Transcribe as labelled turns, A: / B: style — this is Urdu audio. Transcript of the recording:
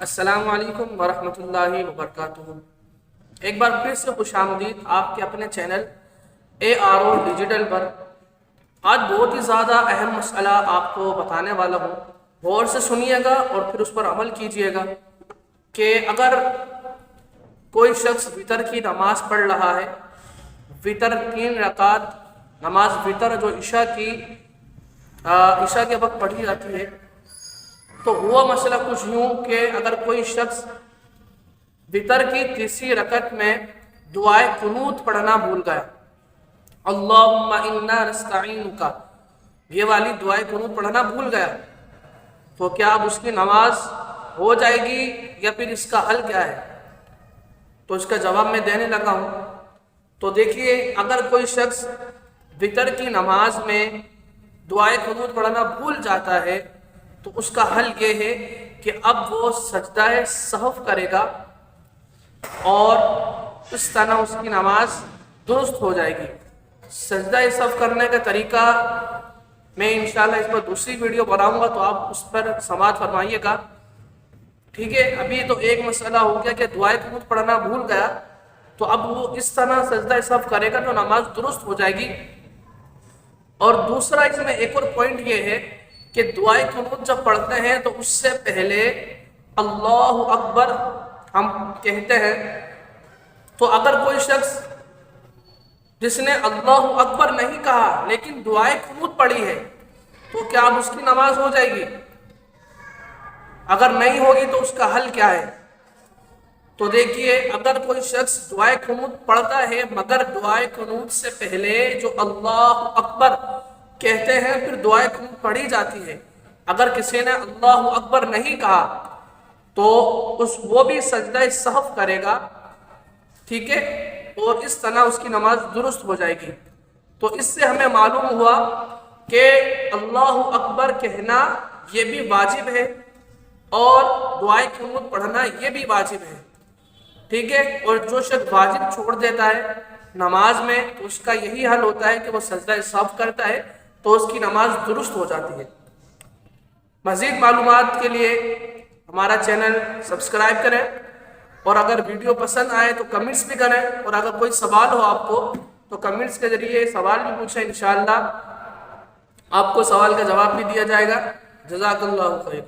A: السلام علیکم ورحمۃ اللہ وبرکاتہ۔ ایک بار پھر سے خوش آمدید آپ کے اپنے چینل ARO ڈیجیٹل پر۔ آج بہت ہی زیادہ اہم مسئلہ آپ کو بتانے والا ہوں، غور سے سنیے گا اور پھر اس پر عمل کیجیے گا کہ اگر کوئی شخص وتر کی نماز پڑھ رہا ہے، وتر 3 رکعت نماز وتر جو عشاء کے وقت پڑھی جاتی ہے، تو ہوا مسئلہ کچھ یوں کہ اگر کوئی شخص وتر کی تیسری رکعت میں دعائے قنوت پڑھنا بھول گیا، اللہم انا نستعینک، یہ والی دعائے قنوت پڑھنا بھول گیا، تو کیا اب اس کی نماز ہو جائے گی یا پھر اس کا حل کیا ہے؟ تو اس کا جواب میں دینے لگا ہوں۔ تو دیکھیے، اگر کوئی شخص وتر کی نماز میں دعائے قنوت پڑھنا بھول جاتا ہے تو اس کا حل یہ ہے کہ اب وہ سجدہ سہو کرے گا اور اس طرح اس کی نماز درست ہو جائے گی۔ سجدہ سہو کرنے کا طریقہ میں انشاءاللہ اس پر دوسری ویڈیو بناؤں گا، تو آپ اس پر سماعت فرمائیے گا، ٹھیک ہے؟ ابھی تو ایک مسئلہ ہو گیا کہ دعائے قنوت پڑھنا بھول گیا، تو اب وہ اس طرح سجدہ سہو کرے گا تو نماز درست ہو جائے گی۔ اور دوسرا اس میں ایک اور پوائنٹ یہ ہے کہ دعائے قنوت جب پڑھتے ہیں تو اس سے پہلے اللہ اکبر ہم کہتے ہیں، تو اگر کوئی شخص جس نے اللہ اکبر نہیں کہا لیکن دعائے قنوت پڑھی ہے، تو کیا اب اس کی نماز ہو جائے گی؟ اگر نہیں ہوگی تو اس کا حل کیا ہے؟ تو دیکھیے، اگر کوئی شخص دعائے قنوت پڑھتا ہے مگر دعائے قنوت سے پہلے جو اللہ اکبر کہتے ہیں پھر دعائے قنوت پڑھی جاتی ہے، اگر کسی نے اللہ اکبر نہیں کہا تو وہ بھی سجدہ سہو کرے گا، ٹھیک ہے؟ اور اس طرح اس کی نماز درست ہو جائے گی۔ تو اس سے ہمیں معلوم ہوا کہ اللہ اکبر کہنا یہ بھی واجب ہے اور دعائے قنوت پڑھنا یہ بھی واجب ہے، ٹھیک ہے؟ اور جو شخص واجب چھوڑ دیتا ہے نماز میں تو اس کا یہی حل ہوتا ہے کہ وہ سجدہ سہو کرتا ہے تو اس کی نماز درست ہو جاتی ہے۔ مزید معلومات کے لیے ہمارا چینل سبسکرائب کریں، اور اگر ویڈیو پسند آئے تو کمنٹس بھی کریں، اور اگر کوئی سوال ہو آپ کو تو کمنٹس کے ذریعے سوال بھی پوچھیں، انشاءاللہ آپ کو سوال کا جواب بھی دیا جائے گا۔ جزاک اللہ خیر۔